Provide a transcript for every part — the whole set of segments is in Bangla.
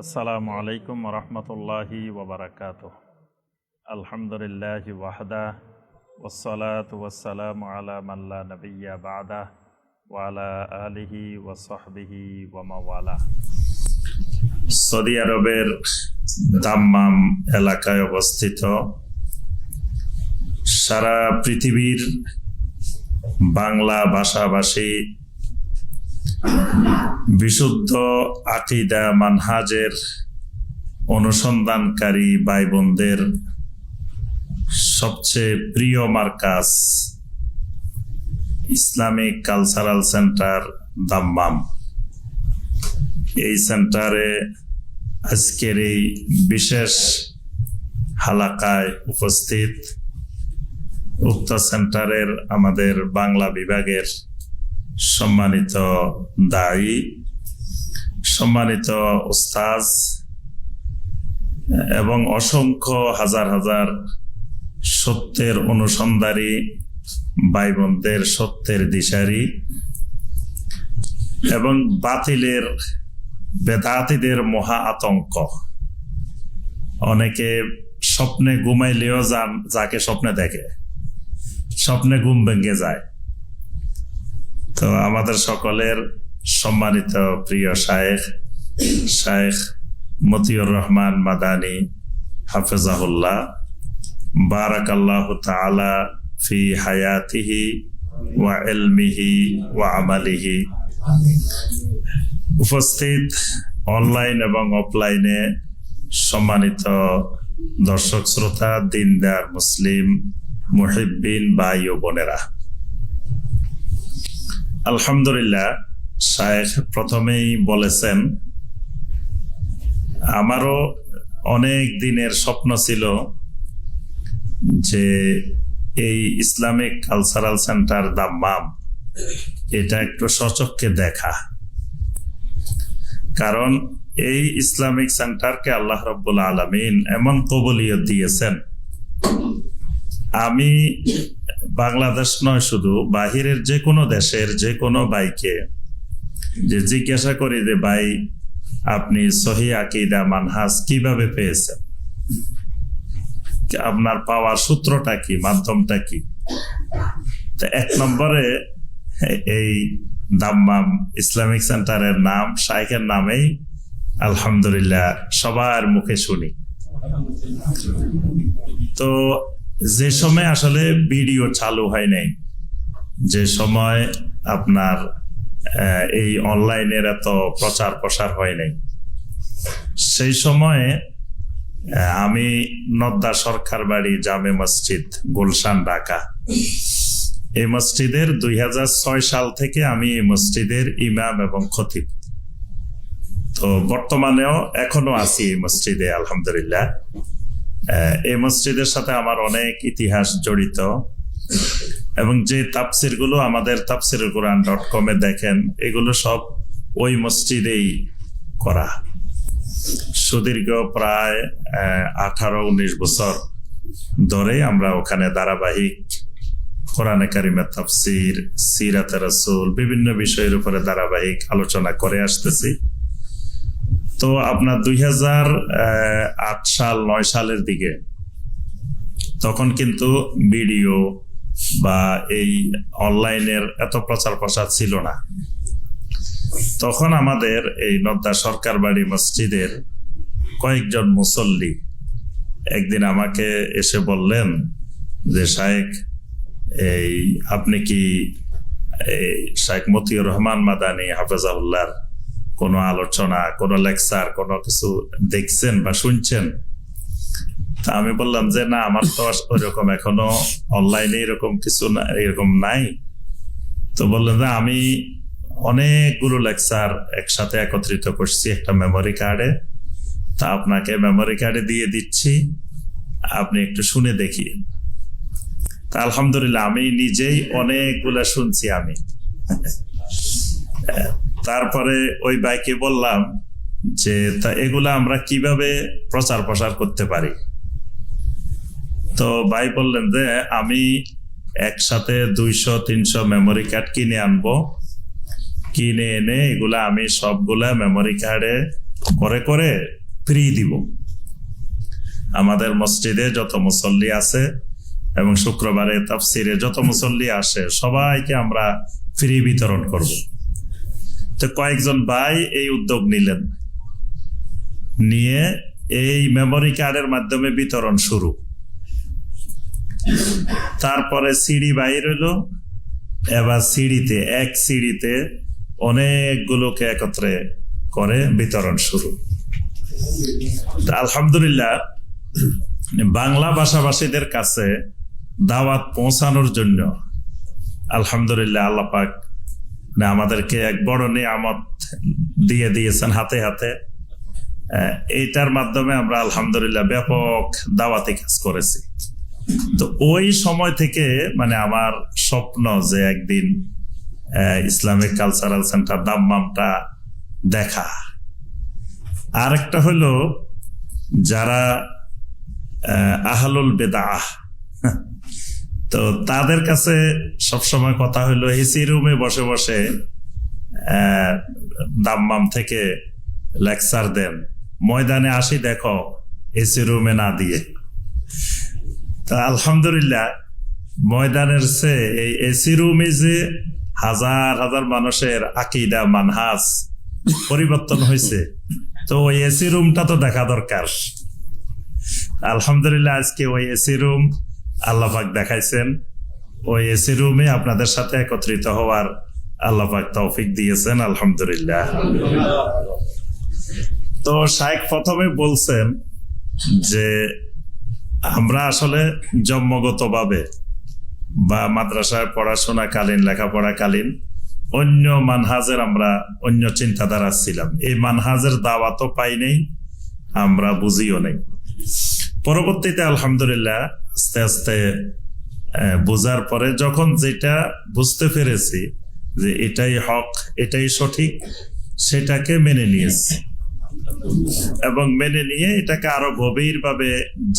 আসসালামু আলাইকুম রহমতুল্লাহি ওবরাকাতুহ। আলহামদুলিল্লাহি ওয়াহদা ওয়াসসালাতু ওয়াসসালামু আলা মান লা নাবিয়্যা বা'দা ওয়া আলা আলিহি ওয়া সাহবিহি ওয়া মাওয়ালা। সৌদি আরবের দাম্মাম এলাকায় অবস্থিত সারা পৃথিবীর বাংলা ভাষাভাষী বিশুদ্ধ আকীদা মানহাজের অনুসন্ধানকারী ভাই বোনদের সবচেয়ে প্রিয় মার্কাজ ইসলামিক কালচারাল সেন্টার দাম্মাম। এই সেন্টারে আজকের এই বিশেষ হালাকায় উপস্থিত উক্ত সেন্টারের আমাদের বাংলা বিভাগের সম্মানিত দায়ী, সম্মানিত উস্তাজ এবং অসংখ্য হাজার হাজার সত্যের অনুসন্ধানী ভাই বোনদের সত্যের দিশারি এবং বাতিলের বেদাতীদের মহা আতঙ্ক। অনেকে স্বপ্নে ঘুমাইলেও যাকে স্বপ্নে দেখে, স্বপ্নে ঘুম ভেঙে যায়। তো আমাদের সকলের সম্মানিত প্রিয় শায়েখ মতিউর রহমান মাদানী হাফেজাহুল্লাহ, বারাকাল্লাহু তাআলা ফি হায়াতিহি ওয়া ইলমিহি ওয়া আমালিহি। উপস্থিত অনলাইন এবং অফলাইনে সম্মানিত দর্শক শ্রোতা, দিনদার মুসলিম মুহিব্বিন ভাই ও বোনেরা, আলহামদুলিল্লাহ। শায়েখ প্রথমেই বলেছেন, আমারও অনেক দিনের স্বপ্ন ছিল যে এই ইসলামিক কালচারাল সেন্টার দাম্মাম এটা একটু সচক্ষে দেখা। কারণ এই ইসলামিক সেন্টারকে আল্লাহ রাব্বুল আলামিন এমন কবুলিয়ত দিয়েছেন, আমি বাংলাদেশ নয়, শুধু বাহিরের যে কোনো দেশের যে কোনো ভাইকে যে জিজ্ঞাসা করি যে ভাই আপনি সহিহ আকীদা মানহাজ কিভাবে পেয়েছেন, আপনার পাওয়ার সূত্রটা কি, মাধ্যমটা কি? তো এক নম্বরে এই দাম্মাম ইসলামিক সেন্টারের নাম, শাইখের নামেই আলহামদুলিল্লাহ সবার মুখে শুনি। তো যে সময় আসলে ভিডিও চালু হয় নাই, যে সময় আপনার এই অনলাইনের এত প্রচার প্রসার হয় নাই, সেই সময়ে আমি নদ্দা সরকার বাড়ি জামে মসজিদ, গুলশান, ঢাকা, এই মসজিদের 2006 সাল থেকে আমি এই মসজিদের ইমাম এবং খতিব। তো বর্তমানেও এখনো আছি এই মসজিদে আলহামদুলিল্লাহ। এই মসজিদের সাথে আমার অনেক ইতিহাস জড়িত এবং যে তাফসির গুলো আমাদের tafsirulquran.com দেখেন, এগুলো সব ওই মসজিদেই করা। সুদীর্ঘ প্রায় 18-19 বছর ধরে আমরা ওখানে ধারাবাহিক কোরআনে কারিমের তাফসির, সিরাতে রাসূল, বিভিন্ন বিষয়ের উপরে ধারাবাহিক আলোচনা করে আসতেছি। তো আপনার 2008 সাল 9 সালের দিকে তখন কিন্তু ভিডিও বা এই অনলাইনের এত প্রচার প্রসার ছিল না। তখন আমাদের এই নদ্দা সরকার বাড়ি মসজিদের কয়েকজন মুসল্লি একদিন আমাকে এসে বললেন যে শায়েখ, এই আপনি কি শায়েখ মতিউর রহমান মাদানী হাফেজাহুল্লাহর কোনো আলোচনা, কোনো লেকচার, কোনো কিছু দেখছেন বা শুনছেন? তা আমি বললাম যে না, আমার তো ওইরকম এখনো অনলাইনে এরকম কিছু না, এরকম নাই। তো বললেন যে আমি অনেকগুলো লেকচার একসাথে একত্রিত করছি একটা মেমোরি কার্ডে, তা আপনাকে মেমোরি কার্ডে দিয়ে দিচ্ছি, আপনি একটু শুনে দেখিয়ে। তা আলহামদুলিল্লাহ আমি নিজেই অনেকগুলা শুনছি আমি। তারপরে ওই ভাইকে বললাম যে তা এগুলা আমরা কিভাবে প্রচার প্রসার করতে পারি? তো ভাই বললেন যে আমি একসাথে 200-300 মেমোরি কার্ড কিনে আনবো, কিনে এনে এগুলা আমি সবগুলা মেমোরি কার্ডে করে করে ফ্রি দিব। আমাদের মসজিদে যত মুসল্লি আছে এবং শুক্রবারে তাফসিরে যত মুসল্লি আসে সবাইকে আমরা ফ্রি বিতরণ করব। তো কয়েকজন ভাই এই উদ্যোগ নিলেন, নিয়ে এই মেমোরি কার্ডের মাধ্যমে বিতরণ শুরু। তারপরে সিডি বাইর হইলো, এবার সিডিতে এক সিডিতে অনেকগুলোকে একত্রে করে বিতরণ শুরু। আলহামদুলিল্লাহ বাংলা ভাষাভাষীদের কাছে দাওয়াত পৌঁছানোর জন্য আলহামদুলিল্লাহ আল্লাহ পাক আমাদেরকে এক বড় নিয়ামত দিয়ে দিয়েছেন হাতে হাতে। এইটার মাধ্যমে আমরা আলহামদুলিল্লাহ ব্যাপক দাওয়াতি কাজ করেছি। তো ওই সময় থেকে মানে আমার স্বপ্ন যে একদিন ইসলামিক কালচারাল সেন্টার দাম্মামটা দেখা। আরেকটা হলো যারা আহলুল বেদাহ, তো তাদের কাছে সবসময় কথা হলো এসি রুমে বসে বসে দাম্মাম থেকে লেকচার দেন, ময়দানে আসি দেখো এসি রুমে না দিয়ে। তা আলহামদুলিল্লাহ ময়দানের চেয়ে এই এসি রুমে যে হাজার হাজার মানুষের আকীদা মানহাজ পরিবর্তন হয়েছে, তো ওই এসি রুমটা তো দেখা দরকার। আলহামদুলিল্লাহ আজকে ওই এসি রুম আল্লাহ পাক দেখাইছেন। ওই এসি রুমে আপনাদের সাথে একত্রিত হওয়ার আল্লাহ পাক তৌফিক দিয়েছেন আলহামদুলিল্লাহ। তো শাইখ প্রথমে বলছেন যে আমরা আসলে জন্মগতভাবে বা মাদ্রাসায় পড়াশোনাকালীন লেখাপড়াকালীন অন্য মানহাজের আমরা অন্য চিন্তাধারা ছিলাম, এই মানহাজের দাওয়াতও পাই নেই, আমরা বুঝিও নেই। পরবর্তীতে আলহামদুলিল্লাহ আস্তে আস্তে বোঝার পরে যখন যেটা বুঝতে পেরেছি যে এটাই হক, এটাই সঠিক, সেটাকে মেনে নিয়েছি এবং মেনে নিয়ে এটাকে আরো গভীরভাবে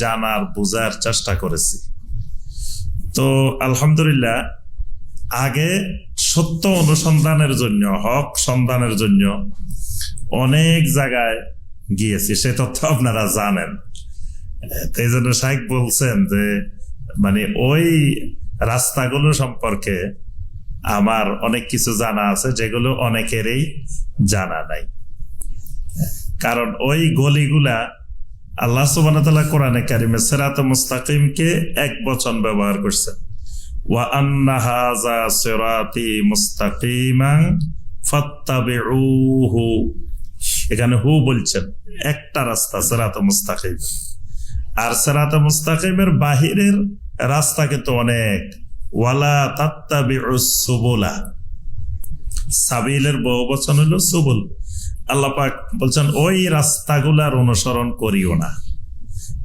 জানার বোঝার চেষ্টা করেছি। তো আলহামদুলিল্লাহ আগে সত্য অনুসন্ধানের জন্য, হক সন্ধানের জন্য অনেক জায়গায় গিয়েছি, সে তথ্য আপনারা জানেন। এই জন্য শাইখ বলছেন যে মানে ওই রাস্তাগুলো সম্পর্কে আমার অনেক কিছু জানা আছে যেগুলো অনেকেরই জানা নাই। কারণ ওই গলিগুলা আল্লাহ সুবহানাহু ওয়া তাআলা কোরআনে কারিমে সিরাতে মুস্তাকিমকে এক বচন ব্যবহার করছেন, ওয়া আন্না হাযা সিরাতি মুস্তাকিমান ফাত্তাবিউহু। এখানে হু বলছেন একটা রাস্তা সিরাতে মুস্তাকিম, আর সিরাতে মুস্তাকিমের বাহিরের রাস্তা কিন্তু অনেক। ওয়ালা তাত্তাবিউস সুবুলা, সাবিলের বহু বচন হলো সুবুল। আল্লাহ পাক বলছেন ওই রাস্তাগুলার অনুসরণ করিও না।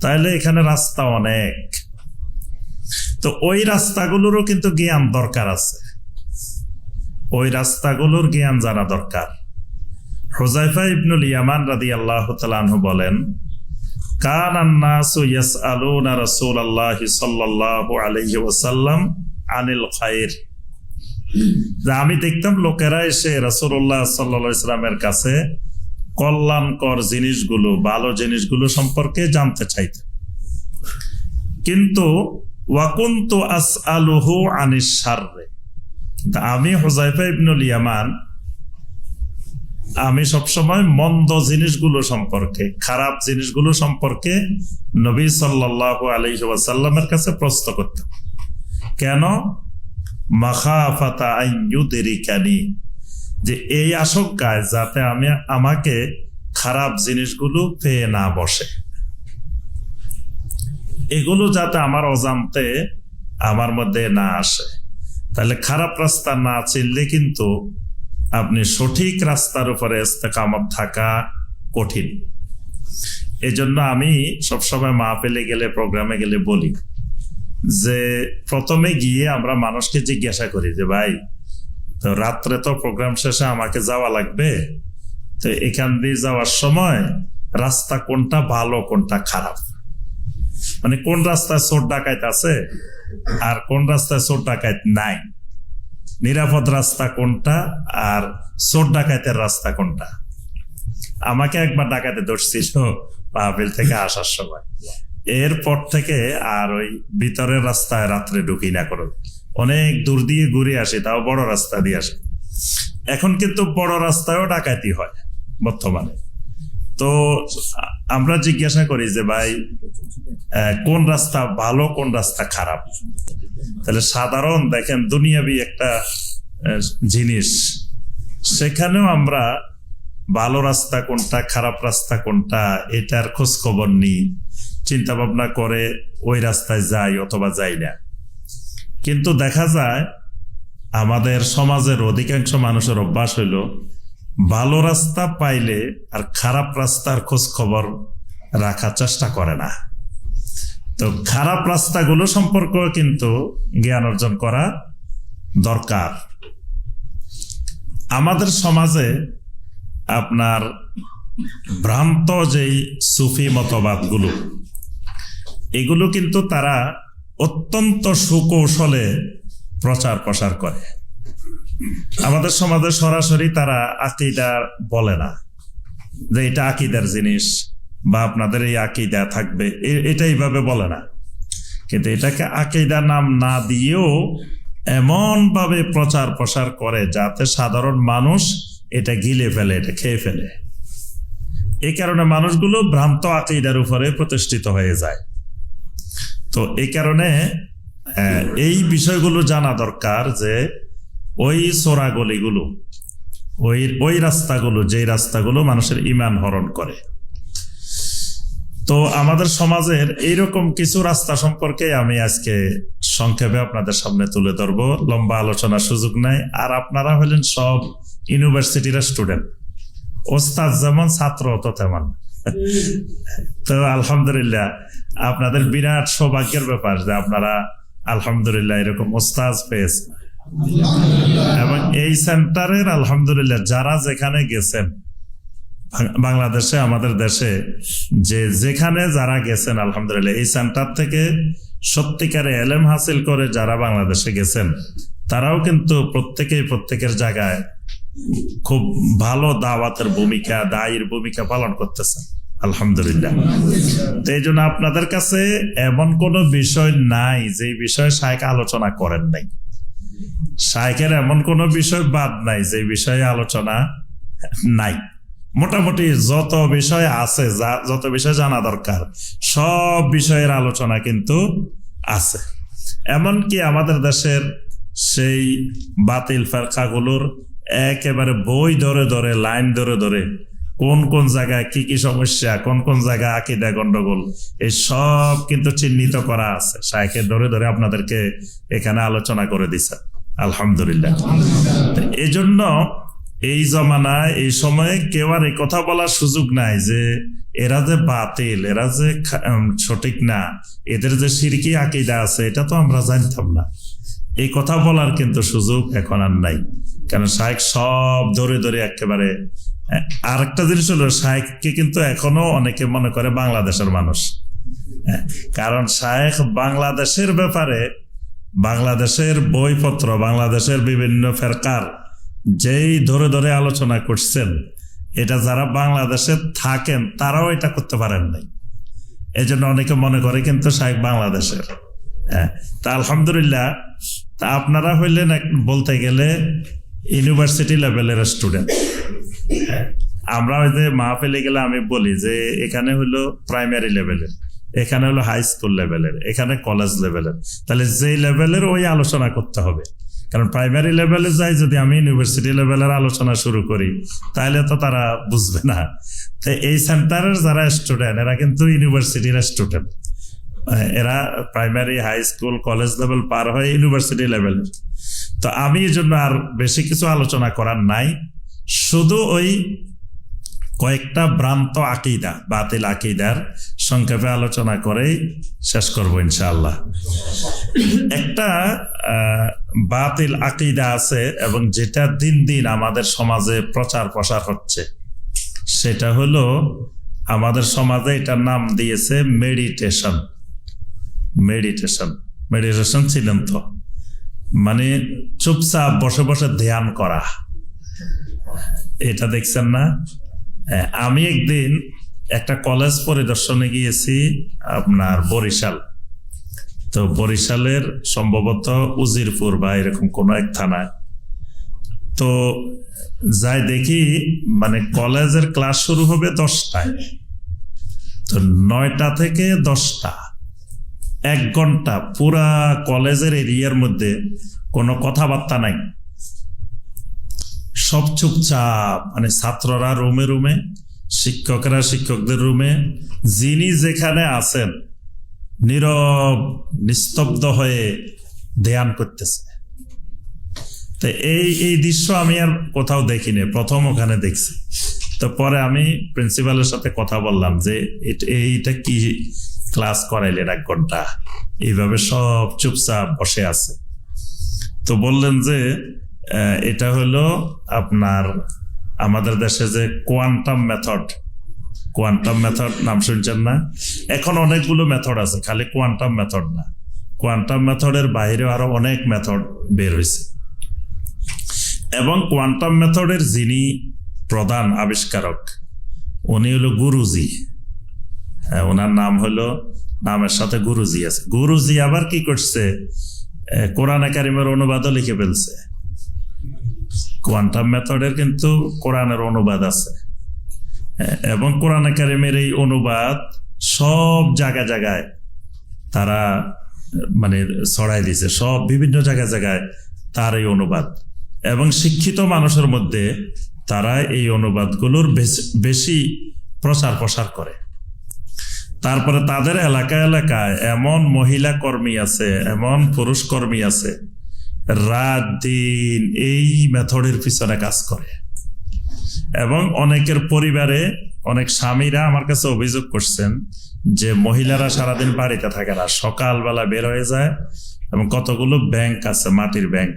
তাহলে এখানে রাস্তা অনেক, তো ওই রাস্তাগুলোরও কিন্তু জ্ঞান দরকার আছে, ওই রাস্তাগুলোর জ্ঞান জানা দরকার। হুযায়ফা ইবনুল ইয়ামান রাদিয়াল্লাহু তাআলা আনহু বলেন, কানান নাসু ইয়াসআলুনা রাসূলুল্লাহি সাল্লাল্লাহু আলাইহি ওয়াসাল্লাম আনিল খায়র। আমি দেখতাম লোকেরা এসে রাসূলুল্লাহ সাল্লাল্লাহু আলাইহি ওয়াসাল্লামের কাছে কল্যাণকর জিনিসগুলো, ভালো জিনিসগুলো সম্পর্কে জানতে চাইতেন, কিন্তু ওয়া কুনতু আসআলুহু আনিশ শাররি। আমি হুযায়ফা ইবনুল ইয়ামান আমি সবসময় মন্দ জিনিসগুলো সম্পর্কে, খারাপ জিনিসগুলো সম্পর্কে নবী সাল্লাল্লাহু আলাইহি ওয়াসাল্লামের কাছে প্রশ্ন করতাম। কেন? মাখাফাতা আন ইউদরিকানি, যে এই আশঙ্কায় যাতে আমাকে খারাপ জিনিসগুলো পেয়ে না বসে, এগুলো যাতে আমার অজান্তে আমার মধ্যে না আসে। তাহলে খারাপ রাস্তা না চিনলে কিন্তু আপনি সঠিক রাস্তার উপরে ইস্তেকামত থাকা কঠিন। এজন্য আমি সবসময় মাহফিলে গেলে, প্রোগ্রামে গেলে বলি যে প্রথমে গিয়ে আমরা মানুষকে জিজ্ঞাসা করি যে ভাই, তো রাত্রে তো প্রোগ্রাম শেষে আমাকে যাওয়া লাগবে, তো এখান দিয়ে যাওয়ার সময় রাস্তা কোনটা ভালো কোনটা খারাপ, মানে কোন রাস্তায় চোর ডাকাত আছে আর কোন রাস্তায় চোর ডাকাত নাই, নিরাপদ রাস্তা কোনটা আর চোর ডাকাতের রাস্তা কোনটা। আমাকে একবার ডাকাতে ধরছিল মাহফিল থেকে আসার সময়। এরপর থেকে আর ওই ভিতরের রাস্তায় রাত্রে ঢুকি না করো, অনেক দূর দিয়ে ঘুরে আসি, তাও বড় রাস্তা দিয়ে আসি। এখন কিন্তু বড় রাস্তায়ও ডাকাতি হয় বর্তমানে। তো আমরা জিজ্ঞাসা করি যে ভাই কোন রাস্তা ভালো কোন রাস্তা খারাপ। তাহলে সাধারণ দেখেন দুনিয়াবি একটা জিনিস, সেখানেও আমরা ভালো রাস্তা কোনটা খারাপ রাস্তা কোনটা এটার খোঁজ খবর নিই, চিন্তা ভাবনা করে ওই রাস্তায় যাই অথবা যাই না। কিন্তু দেখা যায় আমাদের সমাজের অধিকাংশ মানুষের অভ্যাস হইল ভালো রাস্তা পাইলে আর খারাপ রাস্তার খোঁজ খবর রাখার চেষ্টা করে না। তো খারাপ রাস্তাগুলো সম্পর্কে কিন্তু জ্ঞান অর্জন করা দরকার। আমাদের সমাজে আপনার ভ্রান্ত যেই সুফি মতবাদগুলো, এগুলো কিন্তু তারা অত্যন্ত সুকৌশলে প্রচার প্রসার করে। আমাদের সমাজে সরাসরি তারা আকীদা বলে না যে এটা আকীদার জিনিস বা আপনাদের এই আকীদা থাকবে, এটা এইভাবে বলে না। কিন্তু এটাকে আকীদা নাম না দিয়েও এমন ভাবে প্রচার প্রসার করে যাতে সাধারণ মানুষ এটা গিলে ফেলে, এটা খেয়ে ফেলে। এই কারণে মানুষগুলো ভ্রান্ত আকীদার উপরে প্রতিষ্ঠিত হয়ে যায়। তো এই কারণে এই বিষয়গুলো জানা দরকার যে ওই চোরাগলিগুলো, ওই রাস্তাগুলো, যেই রাস্তাগুলো মানুষের ঈমান হরণ করে। তো আমাদের সমাজের এইরকম কিছু রাস্তা সম্পর্কে আমি আজকে সংক্ষেপে আপনাদের সামনে তুলে ধরবো। লম্বা আলোচনার সুযোগ নাই। আর আপনারা হলেন সব ইউনিভার্সিটির স্টুডেন্ট, ওস্তাদ যেমন ছাত্র তো তেমন। তো আলহামদুলিল্লাহ আপনাদের বিরাট সৌভাগ্যের ব্যাপার যে আপনারা আলহামদুলিল্লাহ এরকম ওস্তাদ পেয়েছেন। এবং এই সেন্টারের আলহামদুলিল্লাহ যারা যেখানে গেছেন বাংলাদেশে, আমাদের দেশে যেখানে যারা গেছেন আলহামদুলিল্লাহ এই সেন্টার থেকে সত্যিকারে এলেম হাসিল করে যারা বাংলাদেশে গেছেন তারাও কিন্তু প্রত্যেকের জায়গায় খুব ভালো দাওয়াতের ভূমিকা, দায়ীর ভূমিকা পালন করতেছেন আলহামদুলিল্লাহ। তো এই জন্য আপনাদের কাছে এমন কোনো বিষয় নাই যে বিষয়ে শায়েখ আলোচনা করেন নাই। শায়েখের এমন কোনো বিষয় বাদ নাই যে বিষয়ে আলোচনা নাই। মোটামুটি যত বিষয় আছে, যত বিষয় জানা দরকার সব বিষয়ের আলোচনা কিন্তু আছে। এমনকি আমাদের দেশের সেই বাতিল ফেরকাগুলোর একেবারে বই ধরে ধরে, লাইন ধরে ধরে কোন কোন জায়গায় কি কি সমস্যা, কোন কোন জায়গায় আকীদা গন্ডগোল, এই সব কিন্তু চিহ্নিত করা আছে। শায়েখে ধরে ধরে আপনাদেরকে এখানে আলোচনা করে দিছে আলহামদুলিল্লাহ। এই জন্য এই জমানায় এই সময়ে কেউ আর এই কথা বলার সুযোগ নাই যে এরা যে বাতিল, এরা যে সঠিক না, এদের যে শিরকি আকীদা আছে এটা তো আমরা জানতাম না। এই কথা বলার কিন্তু সুযোগ এখন আর নাই। কারণ শায়েখ সব ধরে ধরে একেবারে। আর একটা জিনিস হলো শায়েখকে কিন্তু এখনো অনেকে মনে করে বাংলাদেশের মানুষ। কারণ শায়েখ বাংলাদেশের ব্যাপারে, বাংলাদেশের বইপত্র, বাংলাদেশের বিভিন্ন ফেরকার যেই ধরে ধরে আলোচনা করছেন, এটা যারা বাংলাদেশে থাকেন তারাও এটা করতে পারেন নাই। এই জন্য অনেকে মনে করে কিন্তু শায়েখ বাংলাদেশের। তা আলহামদুলিল্লাহ, তা আপনারা হইলেন বলতে গেলে ইউনিভার্সিটি লেভেলের স্টুডেন্ট। আমরা ওই যে মাহফিলে গেলে আমি বলি যে এখানে হলো প্রাইমারি লেভেলের, এখানে হলো হাই স্কুল লেভেলের, এখানে কলেজ লেভেলের। তাহলে যেই লেভেলের ওই আলোচনা করতে হবে। কারণ প্রাইমারি লেভেলে যাই যদি আমি ইউনিভার্সিটি লেভেলের আলোচনা শুরু করি তাহলে তো তারা বুঝবে না। তো এই সেন্টারের যারা স্টুডেন্ট এরা কিন্তু ইউনিভার্সিটির স্টুডেন্ট। এরা primary, high school, college level পার হয়ে ইউনিভার্সিটি লেভেলের। তো আমি এই জন্য আর বেশি কিছু আলোচনা করার নাই, শুধু ওই কয়েকটা ভ্রান্ত আকীদা, বাতিল আকীদার সংক্ষেপে আলোচনা করেই শেষ করবো ইনশাআল্লাহ। একটা বাতিল আকীদা আছে এবং যেটা দিন দিন আমাদের সমাজে প্রচার প্রসার হচ্ছে, সেটা হলো আমাদের সমাজে এটার নাম দিয়েছে মেডিটেশন। মেডিটেশন ছিলেন তো মানে চুপচাপ বসে বসে ধ্যান করা। এটা দেখছেন না? আমি একদিন একটা কলেজ পরিদর্শনে গিয়েছি আপনার বরিশাল। তো বরিশালের সম্ভবত উজিরপুর বা এরকম কোন এক থানায়। তো যাই দেখি মানে কলেজের ক্লাস শুরু হবে 10টায়, তো 9টা থেকে 10টা 1 ঘন্টা পুরা কলেজের এরিয়ার মধ্যে কোনো কথাবার্তা নাই, সব চুপচাপ। মানে ছাত্ররা রুমে রুমে, শিক্ষকরা শিক্ষকদের রুমে, যিনি যেখানে আছেন নীরব নিস্তব্ধ হয়ে ধ্যান করতেছে। তো এই দৃশ্য আমি আর কোথাও দেখিনি, প্রথম ওখানে দেখছি। তো পরে আমি প্রিন্সিপালের সাথে কথা বললাম যে এইটা কি ক্লাস করাইলেন 1 ঘন্টা, এইভাবে সব চুপচাপ বসে আছে। তো বললেন যে এটা হলো আপনার আমাদের দেশে যে কোয়ান্টাম মেথড নাম শুনছেন না? এখন অনেকগুলো মেথড আছে, খালি কোয়ান্টাম মেথড না, কোয়ান্টাম মেথডের বাইরেও আরো অনেক মেথড বের হয়েছে। এবং কোয়ান্টাম মেথডের যিনি প্রধান আবিষ্কারক উনি হলো গুরুজি। ওনার নাম হলো, নামের সাথে গুরুজি আছে। গুরুজি আবার কি করছে, কোরআনে কারিমের অনুবাদও লিখে ফেলছে। কোয়ান্টাম মেথডের কিন্তু কোরআনের অনুবাদ আছে, এবং কোরআনে কারিমের এই অনুবাদ সব জায়গায় তারা মানে ছড়াই দিছে, সব বিভিন্ন জায়গায় তার এই অনুবাদ। এবং শিক্ষিত মানুষের মধ্যে তারা এই অনুবাদগুলোর বেশি প্রচার প্রসার করে। তারপরে তাদের এলাকায় এমন মহিলা কর্মী আছে, এমন পুরুষ কর্মী আছে, রাত দিন এই মেথডের পিছনে কাজ করে। এবং অনেকের পরিবারে অনেক স্বামীরা আমার কাছে অভিযোগ করছেন যে মহিলারা সারাদিন বাড়িতে থাকে না, সকালবেলা বের হয়ে যায় এবং কতগুলো ব্যাংক আছে, মাটির ব্যাংক,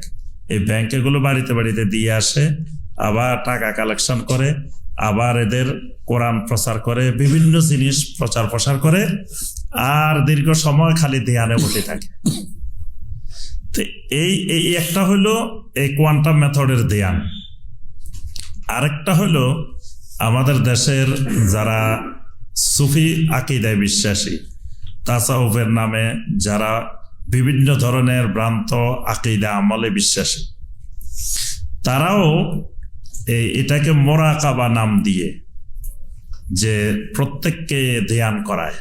এই ব্যাংকগুলো বাড়িতে দিয়ে আসে, আবার টাকা কালেকশন করে, আবার এদের কোরআন প্রচার করে, বিভিন্ন জিনিস প্রচার প্রসার করে, আর দীর্ঘ সময় খালি ধ্যানে বসে থাকে। তো এই একটা হলো এই কোয়ান্টাম মেথডের ধ্যান। আরেকটা হলো আমাদের দেশের যারা সুফি আকীদায় বিশ্বাসী, তাসাউফের নামে যারা বিভিন্ন ধরনের ভ্রান্ত আকীদা আমলে বিশ্বাসী, তারাও এটাকে মোরাকাবা নাম দিয়ে যে প্রত্যেককে ধ্যান করায়।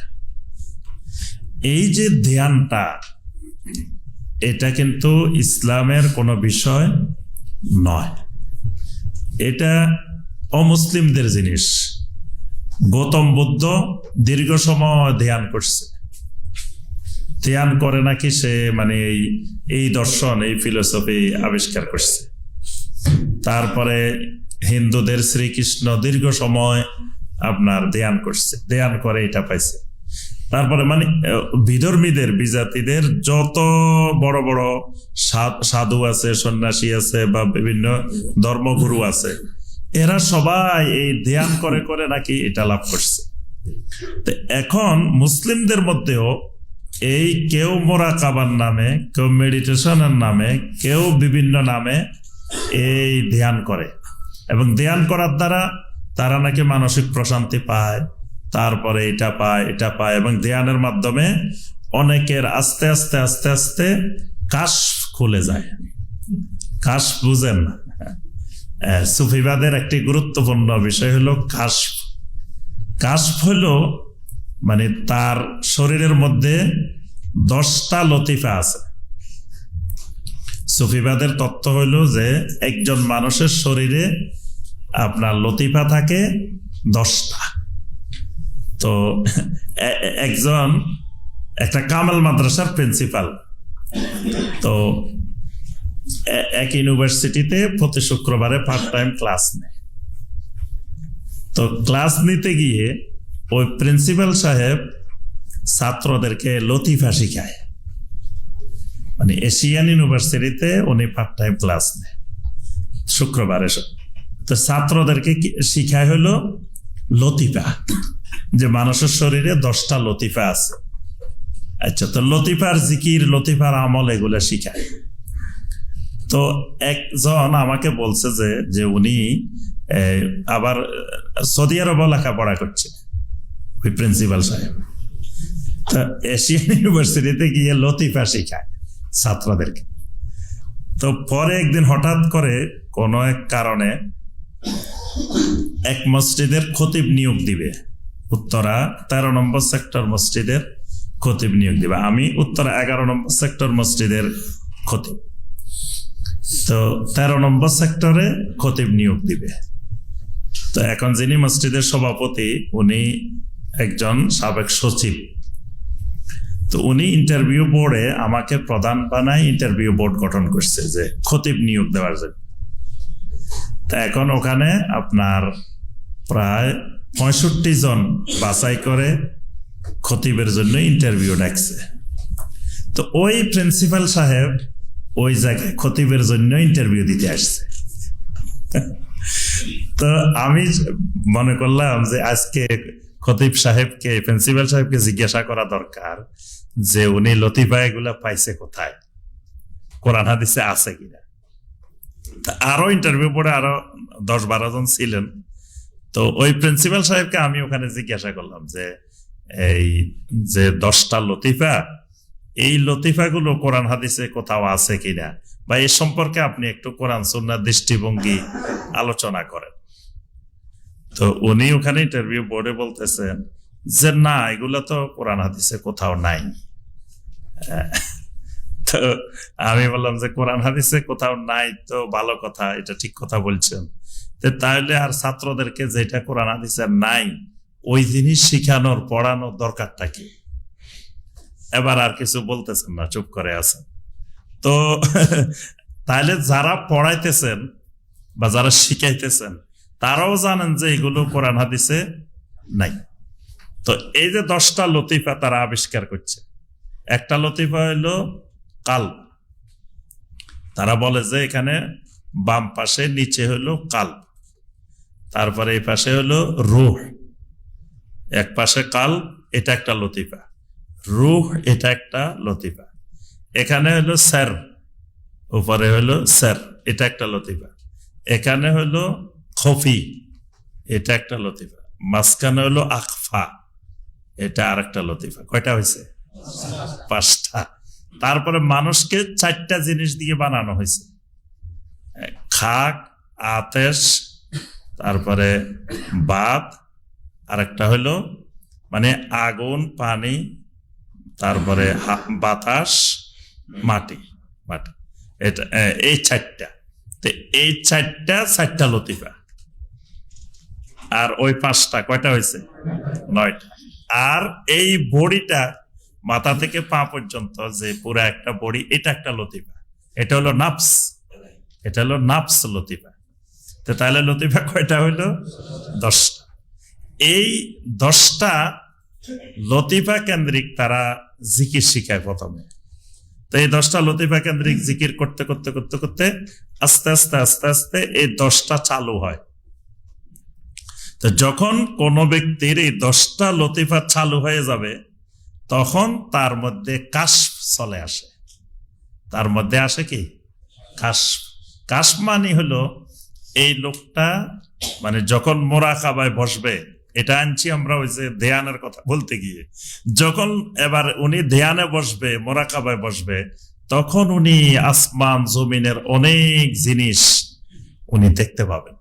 এই যে ধ্যানটা, এটা কিন্তু ইসলামের কোনো বিষয় নয়, এটা অমুসলিমদের জিনিস। গৌতম বুদ্ধ দীর্ঘ সময় ধ্যান করছে, ধ্যান করে নাকি সে মানে এই দর্শন, এই ফিলোসফি আবিষ্কার করছে। তারপরে হিন্দুদের শ্রীকৃষ্ণ দীর্ঘ সময় আপনার ধ্যান করছে, ধ্যান করে এটা পাইছে। তারপরে মানে বিধর্মীদের, বিজাতিদের যত বড় বড় সাধু আছে, সন্ন্যাসী আছে বা বিভিন্ন ধর্মগুরু আছে, এরা সবাই এই ধ্যান করে নাকি এটা লাভ করছে। তো এখন মুসলিমদের মধ্যেও এই কেউ মোরাকাবার নামে, কেউ মেডিটেশনের নামে, কেউ বিভিন্ন নামে এই ধ্যান করে, এবং ধ্যান করার দ্বারা তারা নাকি মানসিক প্রশান্তি পায়, তারপরে এটা পায়, এবং ধ্যানের মাধ্যমে অনেকের আস্তে আস্তে কাশফ খুলে যায়। কাশফ বুঝেন না? সুফিবাদের একটি গুরুত্বপূর্ণ বিষয় হলো কাশফ। কাশফ হলো মানে তার শরীরের মধ্যে 10টা লতিফা আছে। সুফিবাদের তত্ত্ব হলো যে একজন মানুষের শরীরে আপনার লতিফা থাকে 10টা। তো একটা কামাল মাদ্রাসার প্রিন্সিপাল, তো এক ইউনিভার্সিটিতে প্রতি শুক্রবারে পার্ট টাইম ক্লাস নেয়। তো ক্লাস নিতে গিয়ে ওই প্রিন্সিপাল সাহেব ছাত্রদেরকে লতিফা শিখায়। মানে এশিয়ান ইউনিভার্সিটিতে উনি পার্ট টাইম ক্লাস নেয় শুক্রবারে। তো ছাত্রদেরকে শিখায় হলো লতিফা, যে মানুষের শরীরে 10টা লতিফা আছে। আচ্ছা, তো লতিফার জিকির, লতিফার আমল এগুলো শিখায়। তো একজন আমাকে বলছে যে উনি আবার সৌদি আরব লেখাপড়া করছে ওই প্রিন্সিপাল সাহেব। তো এশিয়ান ইউনিভার্সিটিতে গিয়ে লতিফা শিখায় ছাত্রদেরকে। তো পরে একদিন হঠাৎ করে কোনো এক কারণে এক মসজিদের খতিব নিয়োগ দিবে, উত্তরা 13 নম্বর সেক্টর মসজিদের খতিব নিয়োগ দিবে। আমি উত্তরা 11 নম্বর সেক্টর মসজিদের খতিব। তো 13 নম্বর সেক্টরে খতিব নিয়োগ দিবে। তো এখন যিনি মসজিদের সভাপতি উনি একজন সাবেক সচিব। তো উনি ইন্টারভিউ বোর্ডে আমাকে প্রধান বানায় ইন্টারভিউ বোর্ড গঠন করছে যে খতিব নিয়োগ দেওয়ার জন্য। তা এখন ওখানে আপনার প্রায় 65 জন বাছাই করে খতিবের জন্য ইন্টারভিউ ডাকছে। তো ওই প্রিন্সিপাল সাহেব ওই জায়গায় খতিবের জন্য ইন্টারভিউ দিতে আসছে। তো আমি মনে করলাম যে আজকে খতিব সাহেবকে, প্রিন্সিপাল সাহেবকে জিজ্ঞাসা করা দরকার যে উনি লতিফা এগুলা পাইছে কোথায়, কোরআন হাদিসে আছে কিনা। আরো ইন্টারভিউ পড়ে আরো 10-12 জন ছিলেন। তো ওই প্রিন্সিপাল সাহেবকে আমি ওখানে জিজ্ঞাসা করলাম যে এই যে 10টা লতিফা, এই লতিফাগুলো কোরআন হাদিসে কোথাও আছে কিনা, বা এই সম্পর্কে আপনি একটু কোরআন সুন্নাহর দৃষ্টিভঙ্গি আলোচনা করেন। তো উনি ওখানে ইন্টারভিউ বোর্ডে বলতেছেন যে না, এগুলো তো কোরআন হাদিসে কোথাও নাই। তো আমি বললাম যে কোরআন হাদিসে কোথাও নাই তো ভালো কথা, এটা ঠিক কথা বলছেন। তাহলে আর ছাত্রদেরকে যেটা কোরআন হাদিসে নাই ওই জিনিস শিখানোর পড়ানোর দরকারটা কি? এবার আর কিছু বলতেছেন না, চুপ করে আছেন। তো তাহলে যারা পড়াইতেছেন বা যারা শিখাইতেছেন তারাও জানেন যে এগুলো কোরআন হাদিসে নাই। তো এই যে 10টা লতিফা তারা আবিষ্কার করছে, একটা লতিফা হইলো কাল্ব। তারা বলে যে এখানে বাম পাশে নিচে হইলো কাল্ব, তারপরে এই পাশে হলো রূহ, এক পাশে কাল্ব, এটা একটা লতিফা। রূহ এটা একটা লতিফা। এখানে হলো স্যার, উপরে হলো স্যার, এটা একটা লতিফা। এখানে হলো খফি, এটা একটা লতিফা। মাঝখানে হলো আখফা, এটা আর একটা লতিফা। কয়টা হয়েছে? 5টা। তারপরে মানুষকে 4টা জিনিস দিয়ে বানানো হয়েছে, খাক, আতেশ, তারপরে বাত, আর একটা হলো মানে আগুন, পানি, তারপরে বাতাস, মাটি। এটা এই 4টা। তো এই 4টা লতিফা। আর ওই 5টা কয়টা হয়েছে? 9টা। আর এই বডিটা মাথা থেকে পা পর্যন্ত যে পুরো একটা বডি, এটা একটা লতিফা। এটা হলো নাফস, এটা হলো নাফস লতিফা। তো তাহলে লতিফা কয়টা হইলো? 10টা। এই 10টা লতিফা কেন্দ্রিক তারা জিকির শিখায় প্রথমে। তো এই 10টা লতিফা কেন্দ্রিক জিকির করতে করতে করতে করতে আস্তে আস্তে আস্তে আস্তে এই 10টা চালু হয়। তো যখন কোনো ব্যক্তির এই 10টা লতিফা চালু হয়ে যাবে তখন তার মধ্যে কাশফ চলে আসে। তার মধ্যে আসে কি? কাশফ। কাশফ মানে হলো এই লোকটা মানে যখন মোরাকাবায় বসবে, এটা আনছি আমরা ওই যে ধ্যানের কথা বলতে গিয়ে, যখন এবার উনি ধ্যানে বসবে, মোরাকাবায় বসবে, তখন উনি আসমান জমিনের অনেক জিনিস উনি দেখতে পাবেন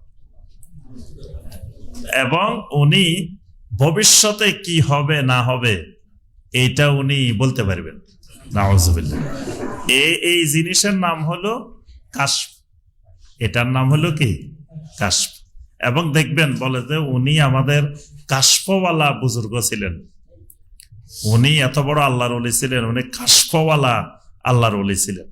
এবং উনি ভবিষ্যতে কি হবে না হবে এটা উনি বলতে পারবেন। নাউজুবিল্লাহ। এই জিনিসের নাম হলো কাশফ। এটার নাম হলো কি? কাশফ। এবং দেখবেন বলে যে উনি আমাদের কাশফওয়ালা বুজুর্গ ছিলেন। উনি এত বড় আল্লাহর ওলি ছিলেন, উনি কাশফওয়ালা আল্লাহর ওলি ছিলেন।